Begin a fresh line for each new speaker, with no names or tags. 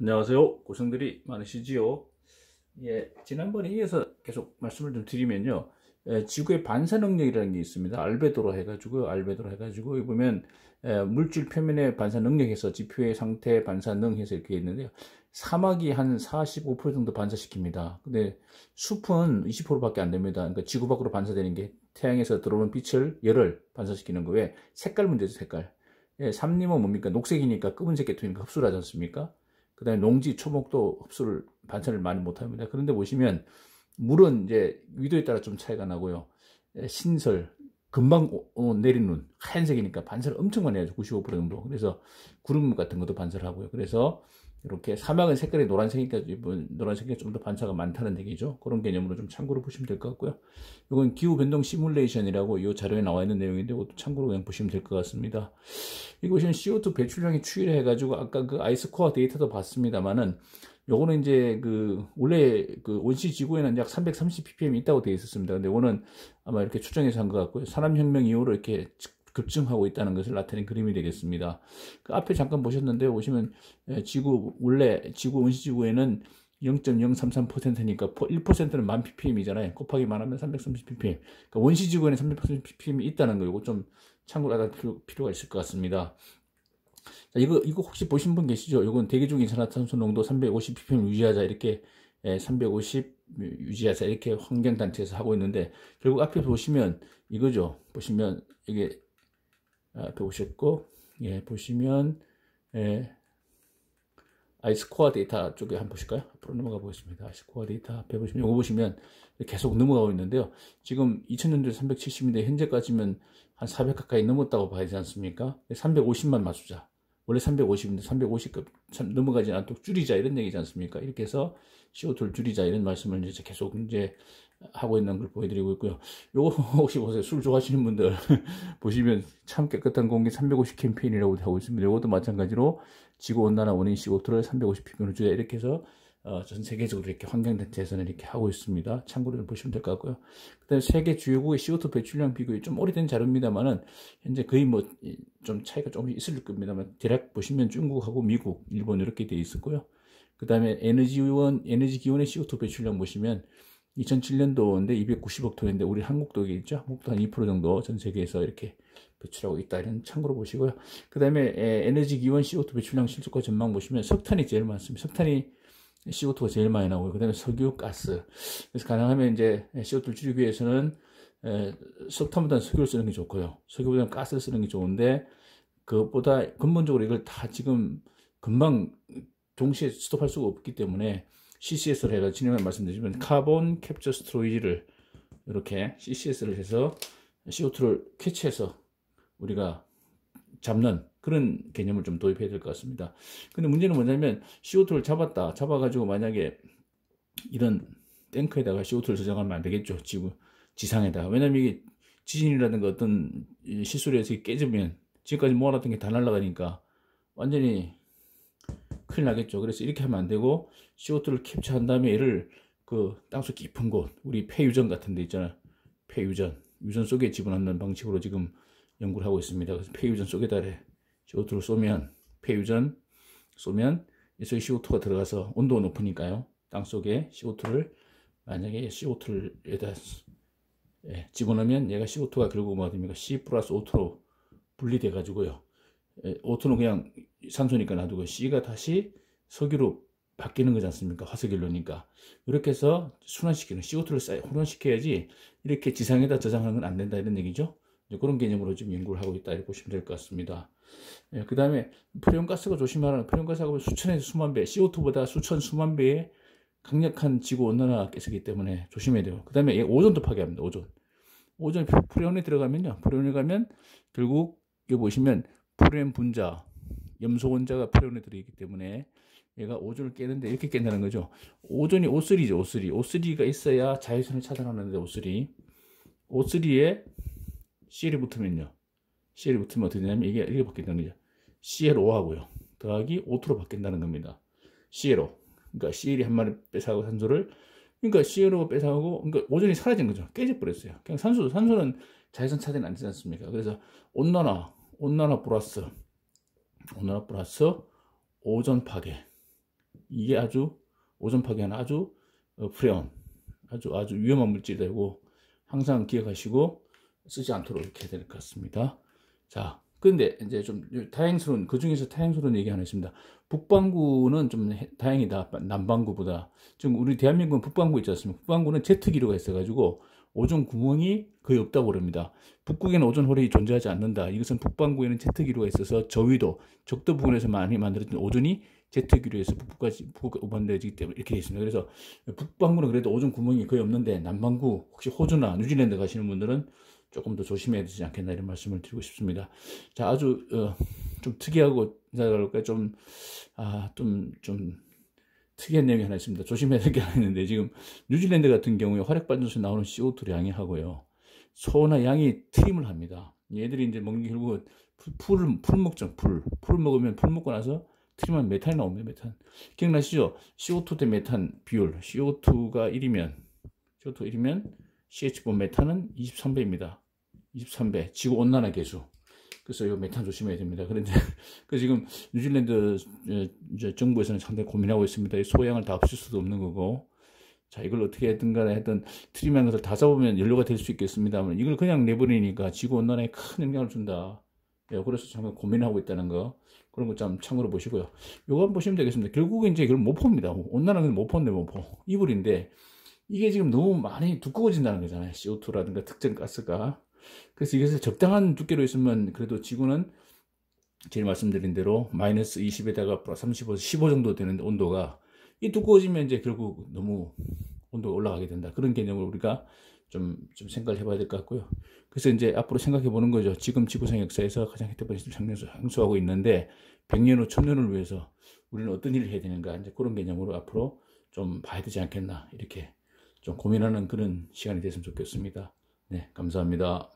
안녕하세요. 고생들이 많으시지요? 예, 지난번에 이어서 계속 말씀을 좀 드리면요. 지구의 반사 능력이라는 게 있습니다. 알베도로 해가지고, 여기 보면, 물질 표면의 반사 능력에서 지표의 상태 반사 능 해서 이렇게 있는데요. 사막이 한 45% 정도 반사시킵니다. 근데 숲은 20%밖에 안 됩니다. 그러니까 지구 밖으로 반사되는 게 태양에서 들어오는 열을 반사시키는 거에 색깔 문제죠, 색깔. 예, 삼림은 뭡니까? 녹색이니까 검은색 계통이니까 흡수를 하지 않습니까? 그 다음에 농지, 초목도 반사를 많이 못합니다. 그런데 보시면, 물은 이제 위도에 따라 좀 차이가 나고요. 신설, 금방 내린 눈, 하얀색이니까 반사를 엄청 많이 하죠. 95% 정도. 그래서 구름 같은 것도 반사를 하고요. 그래서 이렇게 사막은 색깔이 노란색이니까 노란색이 좀 더 반사가 많다는 얘기죠. 그런 개념으로 좀 참고로 보시면 될 것 같고요. 이건 기후변동 시뮬레이션이라고 이 자료에 나와 있는 내용인데 이것도 참고로 그냥 보시면 될 것 같습니다. 이곳은 CO2 배출량이 추이를 해가지고 아까 그 아이스코어 데이터도 봤습니다만은 요거는 이제 원래 원시 지구에는 약 330ppm 있다고 되어 있었습니다. 근데 이거는 아마 이렇게 추정해서 한 것 같고요. 산업혁명 이후로 이렇게 급증하고 있다는 것을 나타낸 그림이 되겠습니다. 그 앞에 잠깐 보셨는데 보시면 지구 원시 지구에는 0.033%니까 1%는 1000ppm이잖아요. 곱하기 만하면 330ppm. 그러니까 원시 지구에는 330ppm이 있다는 거 이거 좀 참고로 알아둘 필요가 있을 것 같습니다. 자, 이거 혹시 보신 분 계시죠? 이건 대기 중 이산화탄소 농도 350ppm 유지하자 이렇게 350 유지하자 이렇게 환경단체에서 하고 있는데 결국 앞에 보시면 이거죠. 보시면 이게 앞에 보셨고 예 보시면 예, 아이스코어 데이터 쪽에 한번 보실까요? 앞으로 넘어가 보겠습니다. 아이스코어 데이터 앞에 보시면 이거 보시면 계속 넘어가고 있는데요. 지금 2000년도에 370인데 현재까지면 한 400 가까이 넘었다고 봐야 되지 않습니까? 350만 맞추자. 원래 350인데 350급 넘어가지 않도록 줄이자 이런 얘기지 않습니까? 이렇게 해서 CO2를 줄이자 이런 말씀을 이제 계속 이제 하고 있는 걸 보여드리고 있고요. 요거 혹시 보세요. 술 좋아하시는 분들 보시면 참 깨끗한 공기 350 캠페인이라고 하고 있습니다. 이것도 마찬가지로 지구온난화 원인 CO2를 350ppm으로 줄여 이렇게 해서 전 세계적으로 이렇게 환경단체에서는 이렇게 하고 있습니다. 참고로 좀 보시면 될 것 같고요. 그 다음에 세계 주요국의 CO2 배출량 비교이 좀 오래된 자료입니다만은 현재 거의 뭐 좀 차이가 조금 있을 겁니다만 대략 보시면 중국하고 미국, 일본 이렇게 돼 있었고요. 그 다음에 에너지 기원의 CO2 배출량 보시면 2007년도인데 290억 톤인데 우리 한국도 있죠. 한국도 한 2% 정도 전 세계에서 이렇게 배출하고 있다. 이런 참고로 보시고요. 그 다음에 에너지 기원 CO2 배출량 실적과 전망 보시면 석탄이 제일 많습니다. 석탄이 CO2가 제일 많이 나오고요. 그 다음에 석유, 가스. 그래서 가능하면 이제 CO2를 줄이기 위해서는 석탄보다는 석유를 쓰는 게 좋고요. 석유보다는 가스를 쓰는 게 좋은데 그것보다 근본적으로 이걸 다 지금 금방 동시에 스톱할 수가 없기 때문에 CCS를 해서 지난번에 말씀드리지만 카본 캡처 스토리지를 이렇게 CCS를 해서 CO2를 캐치해서 우리가 잡는 그런 개념을 좀 도입해야 될 것 같습니다. 근데 문제는 뭐냐면 CO2를 잡아가지고 만약에 이런 탱크에다가 CO2를 저장하면 안 되겠죠. 지상에다가. 왜냐면 이게 지진이라든가 어떤 실수로 해서 깨지면 지금까지 모아놨던 게 다 날아가니까 완전히 큰일 나겠죠. 그래서 이렇게 하면 안 되고 CO2를 캡처한 다음에 얘를 그 땅속 깊은 곳, 우리 폐유전 같은 데 있잖아요. 유전 속에 집어넣는 방식으로 지금 연구를 하고 있습니다. 그래서 폐유전 속에다 CO2를 폐유전 쏘면 이 속에 CO2가 들어가서 온도가 높으니까요. 땅 속에 CO2를 만약에 CO2를 여기다 집어넣으면 얘가 CO2가 결국 뭐 됩니까? C 플러스 O2로 분리돼 가지고요. O2는 그냥 산소니까 놔두고 C가 다시 석유로 바뀌는 거지 않습니까? 화석연료니까. 이렇게 해서 순환시키는 CO2를 혼합시켜야지 이렇게 지상에다 저장하는 건 안 된다 이런 얘기죠. 그런 개념으로 지금 연구를 하고 있다 이렇게 보시면 될 것 같습니다. 그 다음에 프레온가스가 조심하라는 프레온가스가 수천에서 수만 배, CO2보다 수만 배의 강력한 지구 온난화 가스이기 때문에 조심해야 돼요. 그 다음에 오존도 파괴합니다. 오존 프레온에 들어가면요. 프레온에 가면 결국 여기 보시면 프레온 분자, 염소 원자가 프레온에 들어있기 때문에 얘가 오존을 깨는데 이렇게 깬다는 거죠. 오존이 O3죠. O3가 있어야 자외선을 차단하는데 O3에 CL이 붙으면요. CL이 붙으면 어떻게 되냐면 이게 바뀐다는 거죠. ClO하고요. 더하기 O2로 바뀐다는 겁니다. ClO. 그러니까 CL이 한 마리 뺏어가고 산소를 그러니까 ClO가 뺏어가고 그러니까 오존이 사라진 거죠. 깨져버렸어요. 그냥 산소는 자외선 차단이 안 되지 않습니까? 그래서 온난화 플러스 오존 파괴. 이게 아주 오존 파괴하는 아주 프레온, 아주 위험한 물질이고 항상 기억하시고 쓰지 않도록 이렇게 해야 될 것 같습니다. 자, 근데 이제 좀 다행스러운, 그 중에서 다행스러운 얘기 하나 있습니다. 북반구는 좀 다행이다. 남반구보다. 지금 우리 대한민국은 북반구 있지 않습니까? 북반구는 제트기류가 있어가지고 오존 구멍이 거의 없다고 그럽니다. 북극에는 오존 홀이 존재하지 않는다. 이것은 북반구에는 제트기류가 있어서 저위도, 적도 부근에서 많이 만들어진 오존이 제트기류에서 북극까지 오반되기 때문에 이렇게 되어 있습니다. 그래서 북반구는 그래도 오존 구멍이 거의 없는데 남반구 혹시 호주나 뉴질랜드 가시는 분들은 조금 더 조심해야 되지 않겠나 이런 말씀을 드리고 싶습니다. 자, 아주 좀 특이하고 좀 특이한 내용이 하나 있습니다. 조심해야 될 게 하나 있는데 지금 뉴질랜드 같은 경우에 화력발전소에 나오는 CO2를 양이하고요. 소나 양이 트림을 합니다. 얘들이 이제 먹는 게 결국은 풀 먹죠. 풀을 먹으면 풀 먹고 나서 트림하면 메탄이 나옵니다. 메탄. 기억나시죠? CO2 대 메탄 비율. CO2가 1이면 CH4 메탄은 23배입니다. 23배. 지구 온난화 계수. 그래서 이 메탄 조심해야 됩니다. 그런데 지금 뉴질랜드 정부에서는 상당히 고민하고 있습니다. 이 소양을 다 없앨 수도 없는 거고. 자, 이걸 어떻게 하든 간에 하여튼 트림한 것을 다 잡으면 연료가 될 수 있겠습니다만 이걸 그냥 내버리니까 지구 온난화에 큰 영향을 준다. 그래서 정말 고민하고 있다는 거. 그런 거 좀 참고로 보시고요. 요거 한번 보시면 되겠습니다. 결국은 이제 그걸 모포입니다. 온난화는 모포인데 모포. 이불인데 이게 지금 너무 많이 두꺼워진다는 거잖아요. CO2라든가 특정 가스가. 그래서 이것을 적당한 두께로 있으면 그래도 지구는 제일 말씀드린 대로 마이너스 20에다가 플러스 35, 15 정도 되는 온도가 이 두꺼워지면 이제 결국 너무 온도가 올라가게 된다. 그런 개념을 우리가 좀 생각을 해봐야 될 것 같고요. 그래서 이제 앞으로 생각해 보는 거죠. 지금 지구상 역사에서 가장 혜택받은 시스템을 향수하고 있는데 100년 후 1000년을 위해서 우리는 어떤 일을 해야 되는가 이제 그런 개념으로 앞으로 좀 봐야 되지 않겠나 이렇게 좀 고민하는 그런 시간이 됐으면 좋겠습니다. 네, 감사합니다.